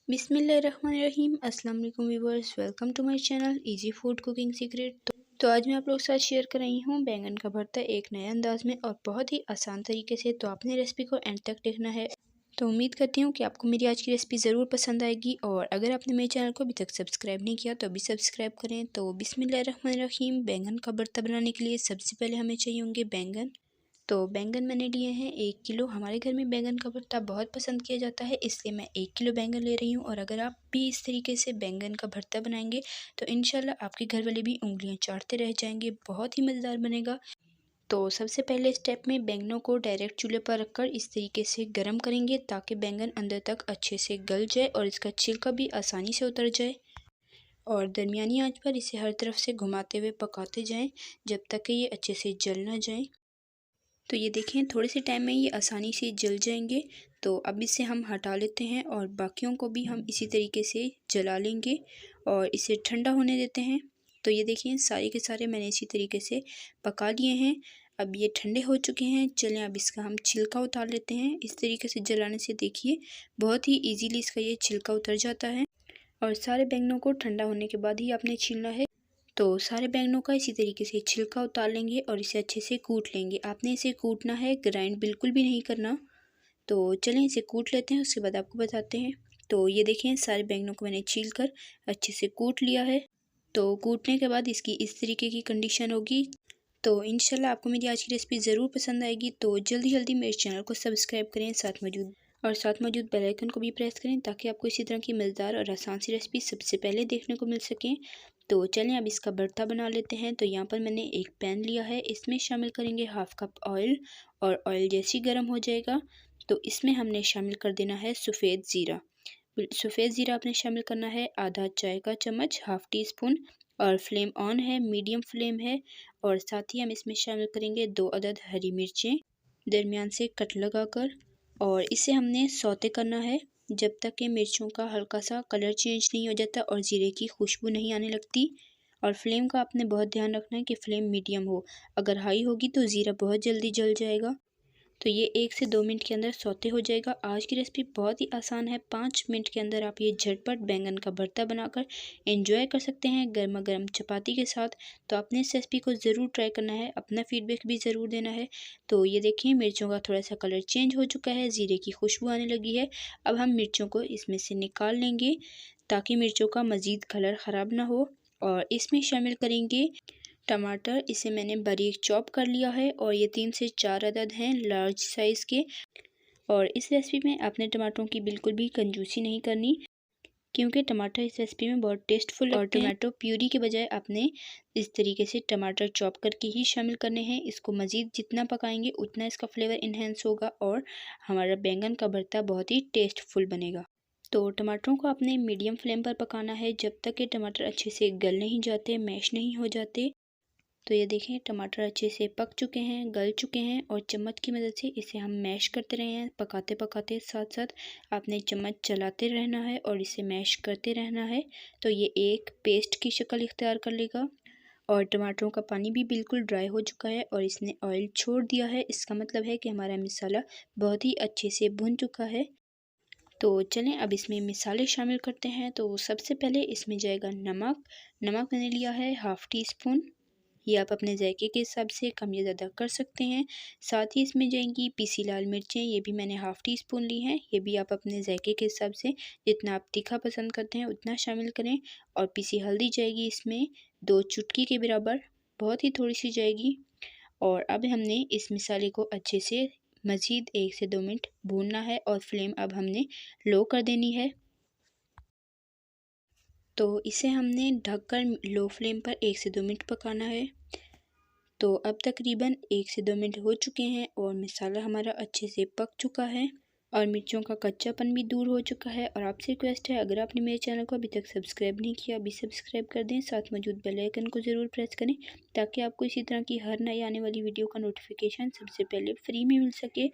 बिस्मिल्लाहिर्रहमानिर्रहीम। अस्सलाम वालेकुम viewers, welcome to my channel easy food cooking secret. तो आज मैं आप लोग के साथ शेयर कर रही हूँ बैंगन का भरता एक नए अंदाज में और बहुत ही आसान तरीके से। तो आपने रेसिपी को एंड तक देखना है। तो उम्मीद करती हूँ कि आपको मेरी आज की रेसिपी ज़रूर पसंद आएगी। और अगर आपने मेरे चैनल को अभी तक सब्सक्राइब नहीं किया तो अभी सब्सक्राइब करें। तो बिस्मिल्लाहिर्रहमानिर्रहीम। बैंगन का भरता बनाने के लिए सबसे पहले हमें चाहिए होंगे बैंगन। तो बैंगन मैंने लिए हैं 1 किलो। हमारे घर में बैंगन का भरता बहुत पसंद किया जाता है, इसलिए मैं 1 किलो बैंगन ले रही हूँ। और अगर आप भी इस तरीके से बैंगन का भरता बनाएंगे तो इंशाल्लाह आपके घर वाले भी उंगलियां चाटते रह जाएंगे, बहुत ही मज़ेदार बनेगा। तो सबसे पहले स्टेप में बैंगनों को डायरेक्ट चूल्हे पर रखकर इस तरीके से गर्म करेंगे ताकि बैंगन अंदर तक अच्छे से गल जाए और इसका छिलका भी आसानी से उतर जाए। और दरमियानी आंच पर इसे हर तरफ से घुमाते हुए पकाते जाएं जब तक कि ये अच्छे से जल ना जाए। तो ये देखें, थोड़े से टाइम में ये आसानी से जल जाएंगे। तो अब इसे हम हटा लेते हैं और बाकियों को भी हम इसी तरीके से जला लेंगे और इसे ठंडा होने देते हैं। तो ये देखिए, सारे के सारे मैंने इसी तरीके से पका लिए हैं। अब ये ठंडे हो चुके हैं। चलें अब इसका हम छिलका उतार लेते हैं। इस तरीके से जलाने से देखिए बहुत ही ईजीली इसका ये छिलका उतर जाता है। और सारे बैंगनों को ठंडा होने के बाद ही आपने छीलना है। तो सारे बैंगनों का इसी तरीके से छिलका उतार लेंगे और इसे अच्छे से कूट लेंगे। आपने इसे कूटना है, ग्राइंड बिल्कुल भी नहीं करना। तो चलें इसे कूट लेते हैं, उसके बाद आपको बताते हैं। तो ये देखें, सारे बैंगनों को मैंने छील कर अच्छे से कूट लिया है। तो कूटने के बाद इसकी इस तरीके की कंडीशन होगी। तो इंशाल्लाह आपको मेरी आज की रेसिपी ज़रूर पसंद आएगी। तो जल्दी जल्दी मेरे चैनल को सब्सक्राइब करें, साथ मौजूद बेल आइकन को भी प्रेस करें ताकि आपको इसी तरह की मज़ेदार और आसान सी रेसिपी सबसे पहले देखने को मिल सकें। तो चलें अब इसका भरता बना लेते हैं। तो यहाँ पर मैंने एक पैन लिया है, इसमें शामिल करेंगे हाफ़ कप ऑयल। और ऑयल जैसे ही गर्म हो जाएगा तो इसमें हमने शामिल कर देना है सफ़ेद ज़ीरा। सफ़ेद ज़ीरा आपने शामिल करना है आधा चाय का चम्मच, हाफ़ टी स्पून। और फ्लेम ऑन है, मीडियम फ्लेम है। और साथ ही हम इसमें शामिल करेंगे 2 अदद हरी मिर्चें दरमियान से कट लगाकर। और इसे हमने सौते करना है जब तक कि मिर्चों का हल्का सा कलर चेंज नहीं हो जाता और ज़ीरे की खुशबू नहीं आने लगती। और फ्लेम का आपने बहुत ध्यान रखना है कि फ्लेम मीडियम हो। अगर हाई होगी तो ज़ीरा बहुत जल्दी जल जाएगा। तो ये 1 से 2 मिनट के अंदर सौते हो जाएगा। आज की रेसिपी बहुत ही आसान है, 5 मिनट के अंदर आप ये झटपट बैंगन का भरता बनाकर एंजॉय कर सकते हैं गर्मा गर्म चपाती के साथ। तो आपने इस रेसिपी को ज़रूर ट्राई करना है, अपना फीडबैक भी ज़रूर देना है। तो ये देखिए, मिर्चों का थोड़ा सा कलर चेंज हो चुका है, ज़ीरे की खुशबू आने लगी है। अब हम मिर्चों को इसमें से निकाल लेंगे ताकि मिर्चों का मज़ीद कलर ख़राब ना हो। और इसमें शामिल करेंगे टमाटर, इसे मैंने बारीक चॉप कर लिया है और ये 3 से 4 अदद हैं लार्ज साइज़ के। और इस रेसिपी में आपने टमाटरों की बिल्कुल भी कंजूसी नहीं करनी क्योंकि टमाटर इस रेसिपी में बहुत टेस्टफुल लगते हैं। और टमाटो प्यूरी के बजाय आपने इस तरीके से टमाटर चॉप करके ही शामिल करने हैं। इसको मज़ीद जितना पकाएंगे उतना इसका फ्लेवर इन्हेंस होगा और हमारा बैंगन का भरता बहुत ही टेस्टफुल बनेगा। तो टमाटरों को आपने मीडियम फ्लेम पर पकाना है जब तक कि टमाटर अच्छे से गल नहीं जाते, मैश नहीं हो जाते। तो ये देखें, टमाटर अच्छे से पक चुके हैं, गल चुके हैं। और चम्मच की मदद से इसे हम मैश करते रहे हैं। पकाते पकाते साथ साथ आपने चम्मच चलाते रहना है और इसे मैश करते रहना है। तो ये एक पेस्ट की शक्ल इख्तियार कर लेगा। और टमाटरों का पानी भी बिल्कुल ड्राई हो चुका है और इसने ऑयल छोड़ दिया है। इसका मतलब है कि हमारा मसाला बहुत ही अच्छे से भुन चुका है। तो चलें अब इसमें मसाले शामिल करते हैं। तो सबसे पहले इसमें जाएगा नमक। नमक मैंने लिया है हाफ़ टी स्पून। ये आप अपने जायके के हिसाब से कम या ज़्यादा कर सकते हैं। साथ ही इसमें जाएंगी पीसी लाल मिर्चें, ये भी मैंने हाफ़ टी स्पून ली हैं। ये भी आप अपने जायके के हिसाब से जितना आप तीखा पसंद करते हैं उतना शामिल करें। और पीसी हल्दी जाएगी इसमें 2 चुटकी के बराबर, बहुत ही थोड़ी सी जाएगी। और अब हमने इस मसाले को अच्छे से मज़ीद 1 से 2 मिनट भूनना है और फ्लेम अब हमने लो कर देनी है। तो इसे हमने ढककर लो फ्लेम पर 1 से 2 मिनट पकाना है। तो अब तकरीबन 1 से 2 मिनट हो चुके हैं और मसाला हमारा अच्छे से पक चुका है और मिर्चों का कच्चापन भी दूर हो चुका है। और आपसे रिक्वेस्ट है, अगर आपने मेरे चैनल को अभी तक सब्सक्राइब नहीं किया अभी सब्सक्राइब कर दें, साथ मौजूद बेल आइकन को ज़रूर प्रेस करें ताकि आपको इसी तरह की हर नई आने वाली वीडियो का नोटिफिकेशन सबसे पहले फ्री में मिल सके।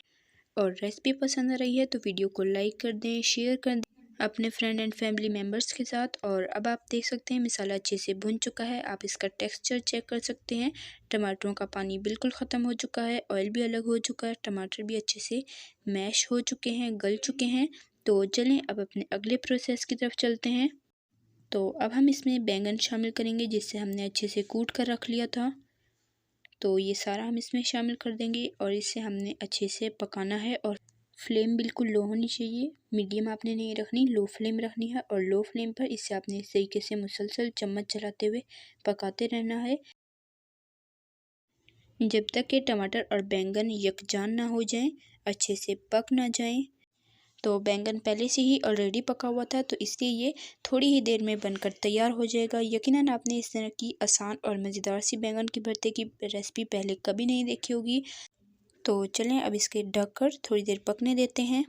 और रेसिपी पसंद आ रही है तो वीडियो को लाइक कर दें, शेयर कर दें अपने फ्रेंड एंड फैमिली मेम्बर्स के साथ। और अब आप देख सकते हैं मसाला अच्छे से भुन चुका है। आप इसका टेक्सचर चेक कर सकते हैं। टमाटरों का पानी बिल्कुल ख़त्म हो चुका है, ऑयल भी अलग हो चुका है, टमाटर भी अच्छे से मैश हो चुके हैं, गल चुके हैं। तो चलें अब अपने अगले प्रोसेस की तरफ चलते हैं। तो अब हम इसमें बैंगन शामिल करेंगे जिससे हमने अच्छे से कूट कर रख लिया था। तो ये सारा हम इसमें शामिल कर देंगे और इसे हमने अच्छे से पकाना है और फ्लेम बिल्कुल लो होनी चाहिए। मीडियम आपने नहीं रखनी, लो फ्लेम रखनी है और लो फ्लेम पर इसे आपने इस तरीके से मुसलसल चम्मच चलाते हुए पकाते रहना है जब तक कि टमाटर और बैंगन यकजान ना हो जाएं, अच्छे से पक ना जाएं। तो बैंगन पहले से ही ऑलरेडी पका हुआ था तो इसलिए ये थोड़ी ही देर में बनकर तैयार हो जाएगा। यकीनन आपने इस तरह की आसान और मज़ेदार सी बैंगन के भरते की रेसिपी पहले कभी नहीं देखी होगी। तो चलें अब इसके ढककर थोड़ी देर पकने देते हैं।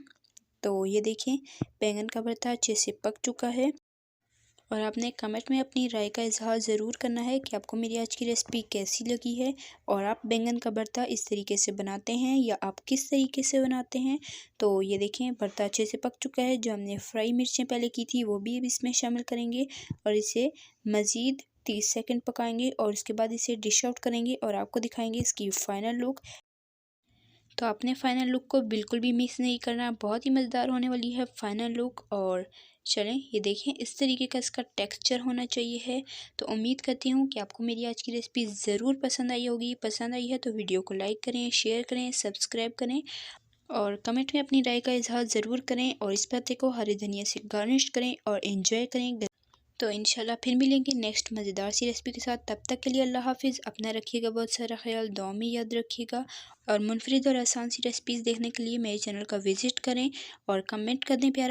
तो ये देखें बैंगन का भरता अच्छे से पक चुका है और आपने कमेंट में अपनी राय का इजहार ज़रूर करना है कि आपको मेरी आज की रेसिपी कैसी लगी है और आप बैंगन का भरता इस तरीके से बनाते हैं या आप किस तरीके से बनाते हैं। तो ये देखें भरता अच्छे से पक चुका है। जो हमने फ्राई मिर्चें पहले की थी वो भी अब इसमें शामिल करेंगे और इसे मज़ीद 30 सेकंड पकाएंगे और उसके बाद इसे डिश आउट करेंगे और आपको दिखाएंगे इसकी फ़ाइनल लुक। तो आपने फ़ाइनल लुक को बिल्कुल भी मिस नहीं करना, बहुत ही मज़ेदार होने वाली है फ़ाइनल लुक। और चलें ये देखें इस तरीके का इसका टेक्सचर होना चाहिए है। तो उम्मीद करती हूँ कि आपको मेरी आज की रेसिपी ज़रूर पसंद आई होगी। पसंद आई है तो वीडियो को लाइक करें, शेयर करें, सब्सक्राइब करें और कमेंट में अपनी राय का इजहार ज़रूर करें और इस पत्ते को हरे धनिया से गार्निश करें और एंजॉय करें। तो इंशाल्लाह फिर मिलेंगे नेक्स्ट मज़ेदार सी रेसिपी के साथ। तब तक के लिए अल्लाह हाफ़िज़। अपना रखिएगा बहुत सारा ख्याल, दुआ में याद रखिएगा और मुनफरिद और आसान सी रेसिपीज़ देखने के लिए मेरे चैनल का विज़िट करें और कमेंट कर दें प्यारा